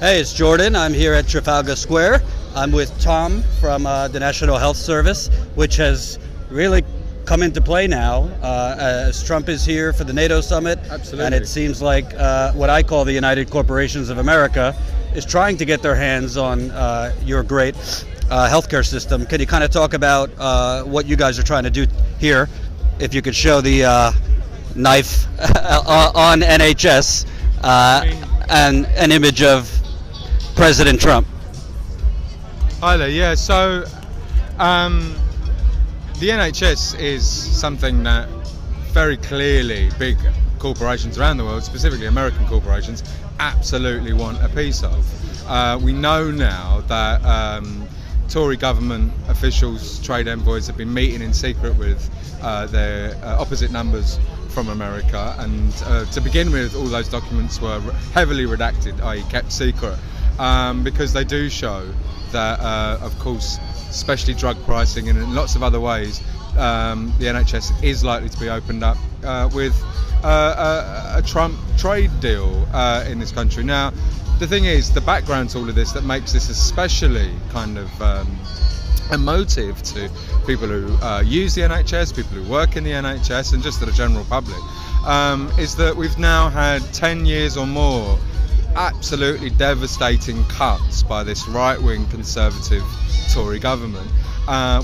Hey, it's Jordan. I'm here at Trafalgar Square. I'm with Tom from the National Health Service, which has really come into play now as Trump is here for the NATO summit. Absolutely. And it seems like what I call the United Corporations of America is trying to get their hands on your great healthcare system. Can you kind of talk about what you guys are trying to do here? If you could show the knife on NHS and an image of President Trump. Hi there. Yeah, so the NHS is something that very clearly big corporations around the world, specifically American corporations, absolutely want a piece of. We know now that Tory government officials, trade envoys, have been meeting in secret with their opposite numbers from America, and to begin with, all those documents were heavily redacted, i.e. kept secret, because they do show that, of course, especially drug pricing and in lots of other ways, the NHS is likely to be opened up with a Trump trade deal in this country. Now, the thing is, the background to all of this that makes this especially kind of emotive to people who use the NHS, people who work in the NHS, and just to the general public, is that we've now had 10 years or more absolutely devastating cuts by this right-wing conservative Tory government.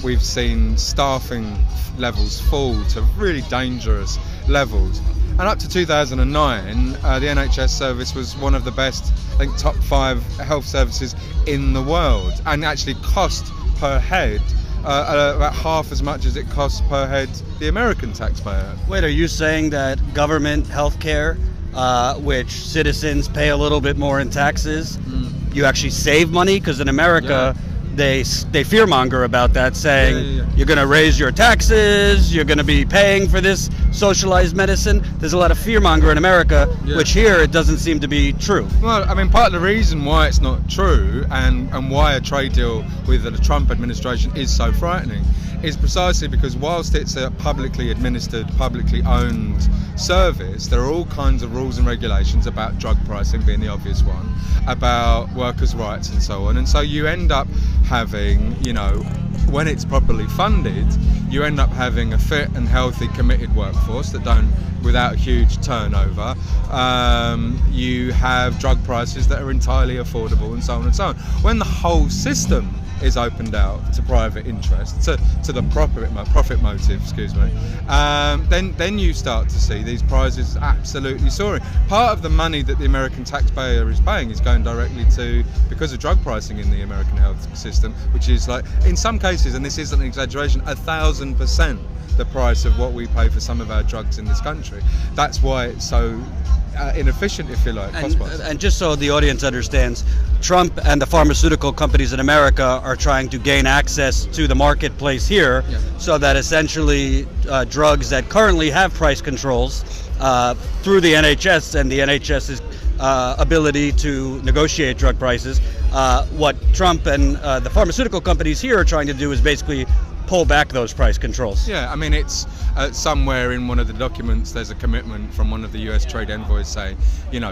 We've seen staffing levels fall to really dangerous levels. And up to 2009, the NHS service was one of the best, I think, top 5 health services in the world, and actually cost per head about half as much as it costs per head the American taxpayer. Wait, are you saying that government healthcare, which citizens pay a little bit more in taxes, you actually save money? Because in America, they fearmonger about that, saying you're going to raise your taxes, you're going to be paying for this socialized medicine. There's a lot of fearmonger in America, which here it doesn't seem to be true. Well, I mean, part of the reason why it's not true and why a trade deal with the Trump administration is so frightening is precisely because whilst it's a publicly administered, publicly owned service, there are all kinds of rules and regulations about drug pricing being the obvious one, about workers' rights and so on. And so you end up having, when it's properly funded, you end up having a fit and healthy, committed workforce that don't, without huge turnover, you have drug prices that are entirely affordable and so on and so on. When the whole system is opened out to private interest, to the profit motive, then you start to see these prices absolutely soaring. Part of the money that the American taxpayer is paying is going directly to, because of drug pricing in the American health system, which is like, in some cases, and this isn't an exaggeration, 1,000% the price of what we pay for some of our drugs in this country. That's why it's so inefficient, if you like, cost-wise. And just so the audience understands, Trump and the pharmaceutical companies in America are trying to gain access to the marketplace here, so that essentially drugs that currently have price controls through the NHS and the NHS's ability to negotiate drug prices, what Trump and the pharmaceutical companies here are trying to do is basically pull back those price controls. Yeah, I mean, it's somewhere in one of the documents there's a commitment from one of the US trade envoys saying,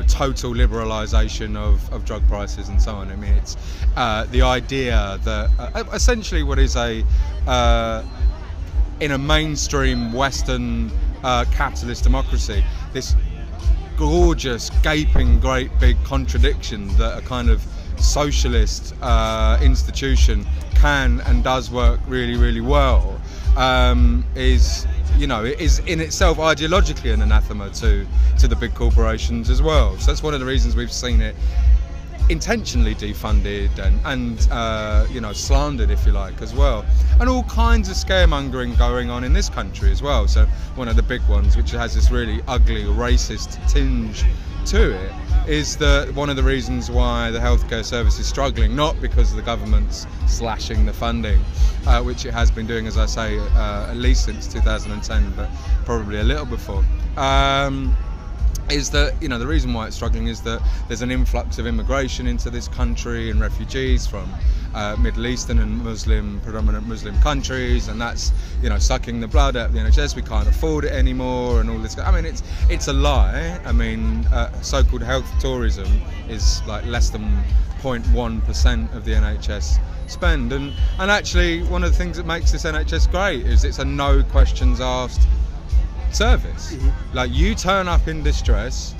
total liberalisation of drug prices and so on. I mean, it's the idea that essentially what is in a mainstream Western capitalist democracy, this gorgeous, gaping, great big contradiction that a kind of socialist institution can and does work really, really well, is in itself ideologically an anathema to the big corporations as well. So that's one of the reasons we've seen it intentionally defunded and slandered, if you like, as well. And all kinds of scaremongering going on in this country as well. So one of the big ones, which has this really ugly racist tinge to it, is that one of the reasons why the healthcare service is struggling, not because the government's slashing the funding, which it has been doing, as I say, at least since 2010, but probably a little before, is that, the reason why it's struggling is that there's an influx of immigration into this country and refugees from Middle Eastern and predominant Muslim countries, and that's, you know, sucking the blood out of the NHS. We can't afford it anymore, and all this. I mean, it's a lie. I mean, so-called health tourism is like less than 0.1% of the NHS spend, and actually one of the things that makes this NHS great is it's a no questions asked service. Mm-hmm. Like, you turn up in distress,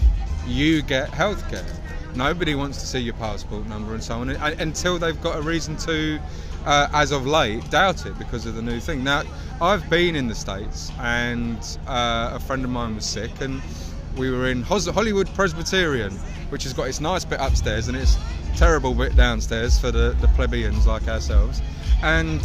you get healthcare. Nobody wants to see your passport number and so on until they've got a reason to, as of late, doubt it because of the new thing. Now, I've been in the States, and a friend of mine was sick, and we were in Hollywood Presbyterian, which has got its nice bit upstairs and its terrible bit downstairs for the plebeians like ourselves. And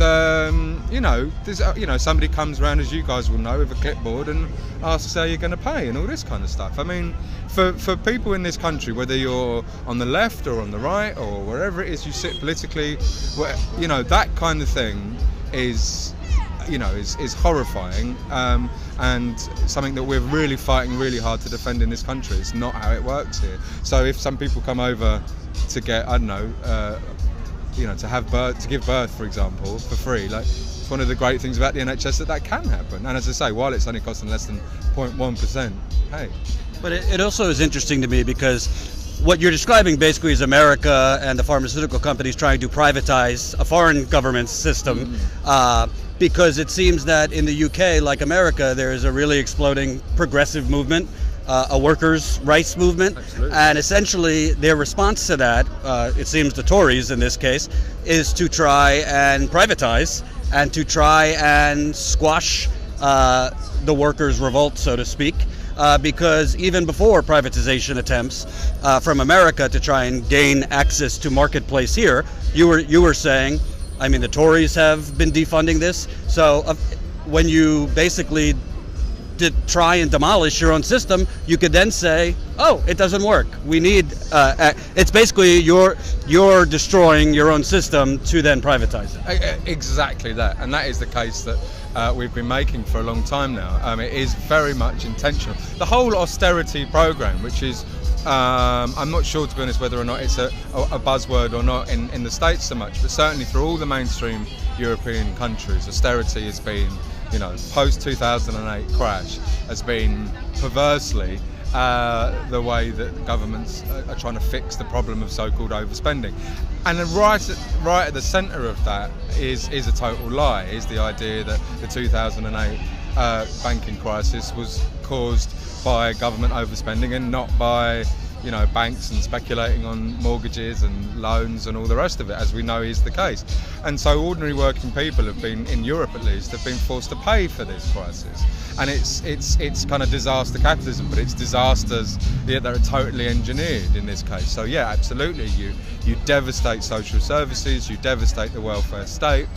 somebody comes around, as you guys will know, with a clipboard and asks how you're going to pay and all this kind of stuff. I mean, for people in this country, whether you're on the left or on the right or wherever it is you sit politically, that kind of thing is horrifying, and something that we're really fighting really hard to defend in this country. It's not how it works here. So if some people come over to get, to give birth, for example, for free, like, it's one of the great things about the NHS that can happen. And as I say, while it's only costing less than 0.1%, hey. But it also is interesting to me because what you're describing basically is America and the pharmaceutical companies trying to privatize a foreign government system, because it seems that in the UK, like America, there is a really exploding progressive movement, a workers' rights movement. Absolutely. And essentially their response to that, it seems the Tories in this case, is to try and privatize and to try and squash the workers' revolt, so to speak. Because even before privatization attempts from America to try and gain access to marketplace here, you were saying, I mean, the Tories have been defunding this. So when you basically did try and demolish your own system, you could then say, oh, it doesn't work. We need, it's basically you're destroying your own system to then privatize it. Exactly that. And that is the case that we've been making for a long time now. It is very much intentional. The whole austerity program, which is, I'm not sure, to be honest, whether or not it's a buzzword or not in the States so much, but certainly through all the mainstream European countries, austerity has been, post 2008 crash, has been perversely the way that governments are trying to fix the problem of so-called overspending. And then right at the centre of that is a total lie, is the idea that the 2008 banking crisis was caused by government overspending and not by banks and speculating on mortgages and loans and all the rest of it, as we know is the case. And so ordinary working people have been, in Europe at least, have been forced to pay for this crisis. And it's kind of disaster capitalism, but it's disasters that are totally engineered in this case. So yeah, absolutely, you devastate social services, you devastate the welfare state.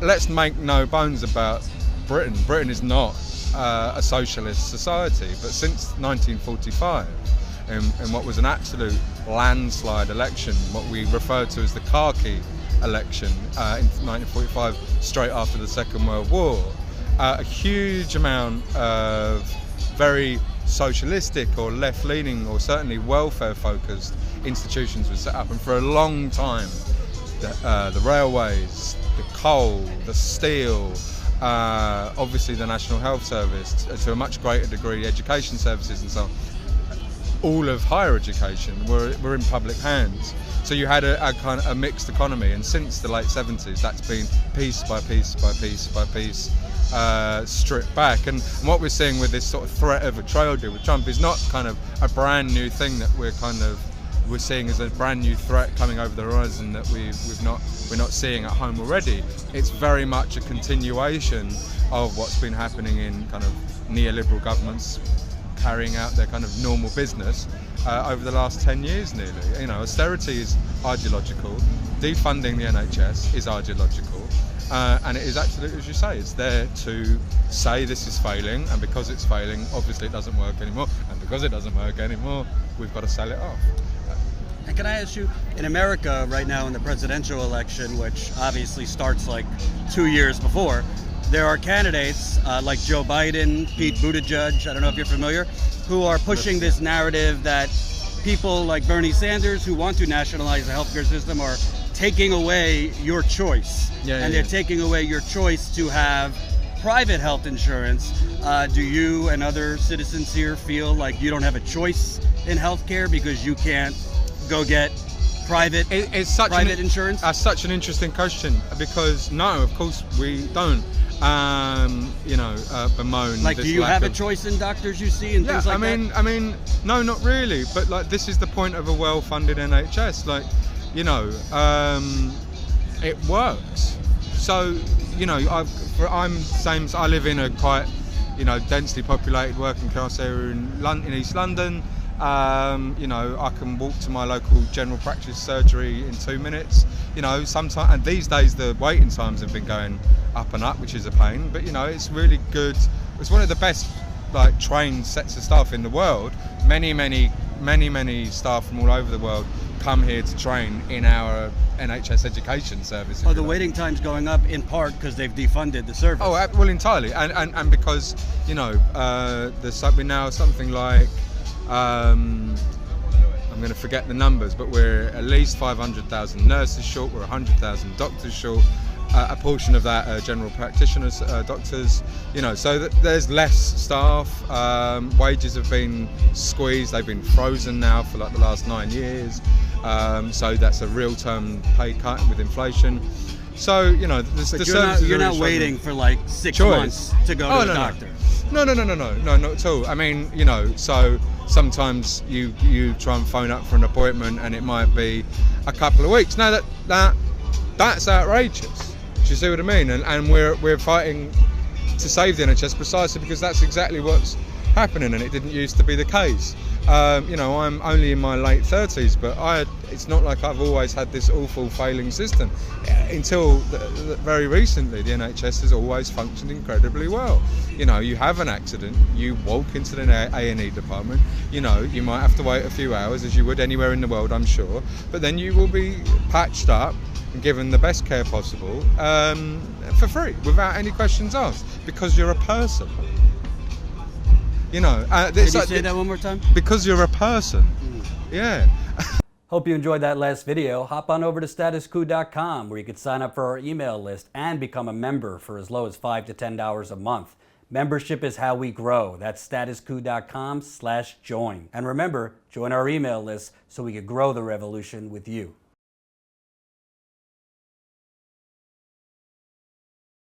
Let's make no bones about Britain. Britain is not a socialist society, but since 1945, in what was an absolute landslide election, what we refer to as the car key election in 1945, straight after the Second World War, a huge amount of very socialistic or left-leaning or certainly welfare-focused institutions were set up, and for a long time the railways, the coal, the steel, obviously the National Health Service, to a much greater degree education services and so on, all of higher education were in public hands. So you had a kind of a mixed economy, and since the late 70s that's been piece by piece by piece by piece stripped back. And what we're seeing with this sort of threat of a trade deal with Trump is not kind of a brand new thing that we're seeing as a brand new threat coming over the horizon that we're not seeing at home already. It's very much a continuation of what's been happening in kind of neoliberal governments carrying out their kind of normal business over the last 10 years nearly. Austerity is ideological, defunding the NHS is ideological, and it is absolutely, as you say, it's there to say this is failing, and because it's failing, obviously it doesn't work anymore, and because it doesn't work anymore, we've got to sell it off. And can I ask you, in America right now in the presidential election, which obviously starts like 2 years before, there are candidates like Joe Biden, Pete Buttigieg, I don't know if you're familiar, who are pushing this narrative that people like Bernie Sanders, who want to nationalize the healthcare system, are taking away your choice. They're taking away your choice to have private health insurance. Do you and other citizens here feel like you don't have a choice in healthcare because you can't go get private insurance? That's such an interesting question, because no, of course we don't. Bemoan. Like, do you have a choice in doctors you see and things like that? I mean, no, not really. But like, this is the point of a well-funded NHS. Like, it works. So, I live in a quite, densely populated working class area in East London. I can walk to my local general practice surgery in 2 minutes. Sometimes, and these days the waiting times have been going up and up, which is a pain. But it's really good. It's one of the best trained sets of staff in the world. Many staff from all over the world come here to train in our NHS education service. The waiting time's going up in part because they've defunded the service. Oh, well, entirely, and because we're now something like. I'm going to forget the numbers, but we're at least 500,000 nurses short, we're 100,000 doctors short, a portion of that are general practitioners, doctors, so that there's less staff, wages have been squeezed, they've been frozen now for the last 9 years, so that's a real term pay cut with inflation. So, you're not waiting for 6 months to go to the doctor. No, not at all. I mean, so sometimes you try and phone up for an appointment and it might be a couple of weeks. Now that's outrageous. Do you see what I mean? And we're fighting to save the NHS precisely because that's exactly what's happening, and it didn't used to be the case. I'm only in my late 30s, but it's not like I've always had this awful failing system. Until very recently, the NHS has always functioned incredibly well. You have an accident, you walk into the A&E department, you might have to wait a few hours, as you would anywhere in the world, I'm sure, but then you will be patched up and given the best care possible for free, without any questions asked, because you're a person. Can you say that one more time? Because you're a person. Yeah. Hope you enjoyed that last video. Hop on over to statuscoup.com where you can sign up for our email list and become a member for as low as $5 to $10 a month. Membership is how we grow. That's statuscoup.com/join. And remember, join our email list so we can grow the revolution with you.